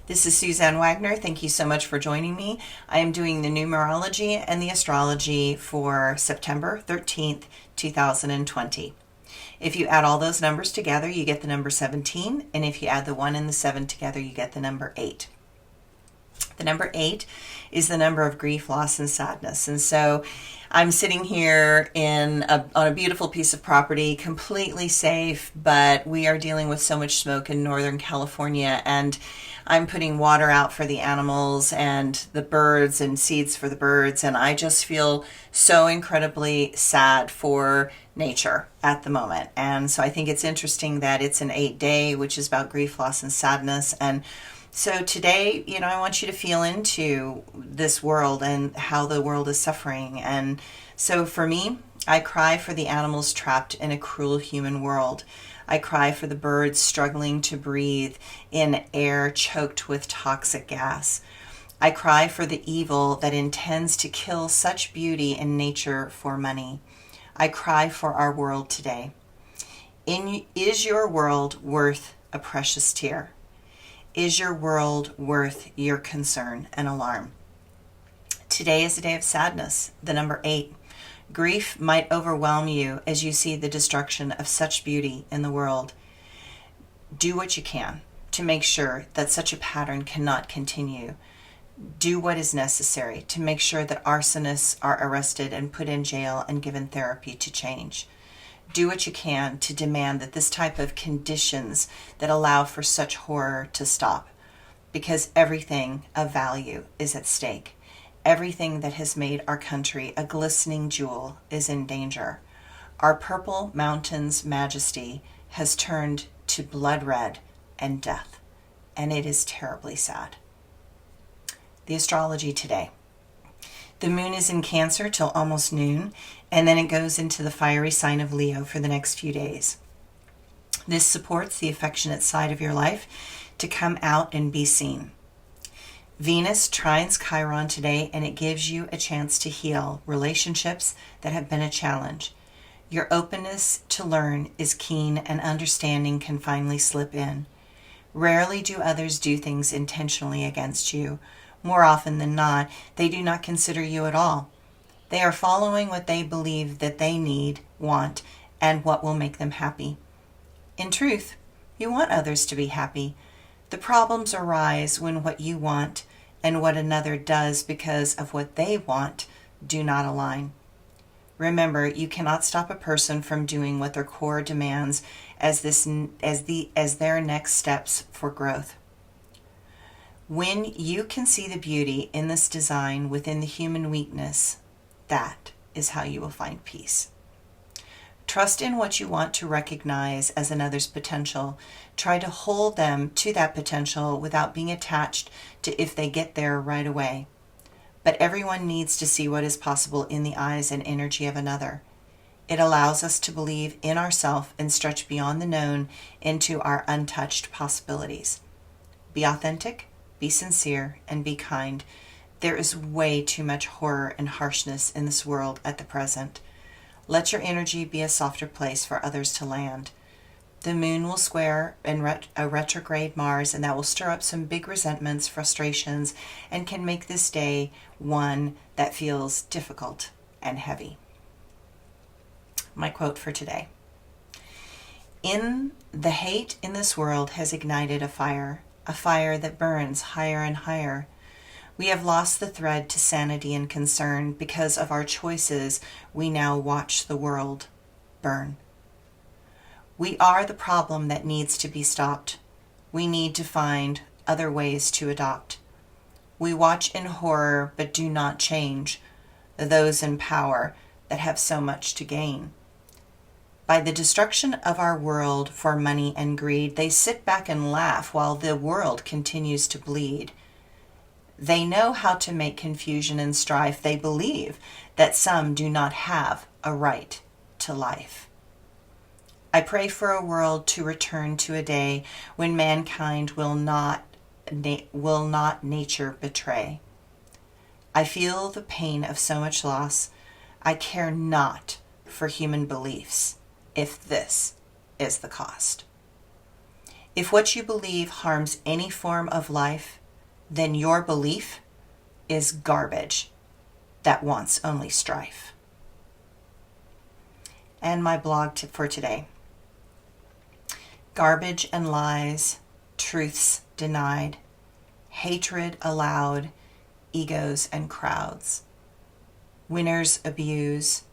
This is Suzanne Wagner. Thank you so much for joining me. I am doing the numerology and the astrology for September 13th, 2020. If you add all those numbers together, you get the number 17, and if you add the 1 and the 7 together, you get the number 8. The number 8 is the number of grief, loss, and sadness. And so I'm sitting here on a beautiful piece of property, completely safe, but we are dealing with so much smoke in Northern California, and I'm putting water out for the animals and the birds and seeds for the birds, and I just feel so incredibly sad for nature at the moment. And so I think it's interesting that it's an 8-day, which is about grief, loss, and sadness. And so today, I want you to feel into this world and how the world is suffering. And so for me, I cry for the animals trapped in a cruel human world. I cry for the birds struggling to breathe in air choked with toxic gas. I cry for the evil that intends to kill such beauty in nature for money. I cry for our world today. Is your world worth a precious tear? Is your world worth your concern and alarm? Today is a day of sadness, the number 8. Grief might overwhelm you as you see the destruction of such beauty in the world. Do what you can to make sure that such a pattern cannot continue. Do what is necessary to make sure that arsonists are arrested and put in jail and given therapy to change. Do what you can to demand that this type of conditions that allow for such horror to stop, because everything of value is at stake. Everything that has made our country a glistening jewel is in danger. Our purple mountain's majesty has turned to blood red and death, and it is terribly sad. The astrology today. The moon is in Cancer till almost noon, and then it goes into the fiery sign of Leo for the next few days. This supports the affectionate side of your life to come out and be seen. Venus trines Chiron today, and it gives you a chance to heal relationships that have been a challenge. Your openness to learn is keen, and understanding can finally slip in. Rarely do others do things intentionally against you. More often than not, they do not consider you at all. They are following what they believe that they need, want, and what will make them happy. In truth, you want others to be happy. The problems arise when what you want and what another does because of what they want do not align. Remember, you cannot stop a person from doing what their core demands as their next steps for growth. When you can see the beauty in this design within the human weakness, that is how you will find peace. Trust in what you want to recognize as another's potential. Try to hold them to that potential without being attached to if they get there right away. But everyone needs to see what is possible in the eyes and energy of another. It allows us to believe in ourselves and stretch beyond the known into our untouched possibilities. Be authentic, be sincere, and be kind. There is way too much horror and harshness in this world at the present. Let your energy be a softer place for others to land. The moon will square in a retrograde Mars, and that will stir up some big resentments, frustrations, and can make this day one that feels difficult and heavy. My quote for today. The hate in this world has ignited a fire that burns higher and higher. We have lost the thread to sanity and concern. Because of our choices, we now watch the world burn. We are the problem that needs to be stopped. We need to find other ways to adopt. We watch in horror but do not change those in power that have so much to gain. By the destruction of our world for money and greed, they sit back and laugh while the world continues to bleed. They know how to make confusion and strife. They believe that some do not have a right to life. I pray for a world to return to a day when mankind will not nature betray. I feel the pain of so much loss. I care not for human beliefs if this is the cost. If what you believe harms any form of life, then your belief is garbage that wants only strife. And my blog for today. Garbage and lies, truths denied, hatred allowed, egos and crowds. Winners abuse,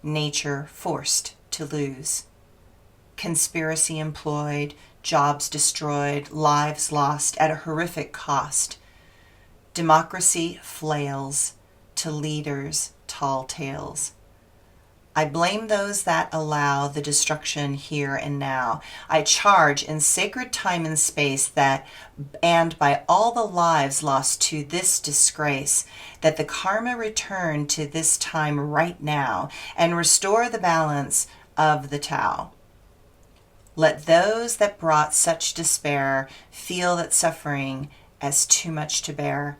nature forced to lose. Conspiracy employed, jobs destroyed, lives lost at a horrific cost. Democracy flails to leaders' tall tales. I blame those that allow the destruction here and now. I charge in sacred time and space that, and by all the lives lost to this disgrace, that the karma return to this time right now and restore the balance of the Tao. Let those that brought such despair feel that suffering as too much to bear.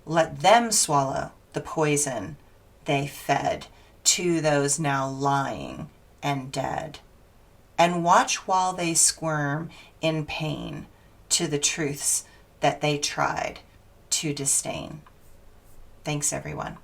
Let them swallow the poison they fed to those now lying and dead, and watch while they squirm in pain to the truths that they tried to disdain. Thanks, everyone.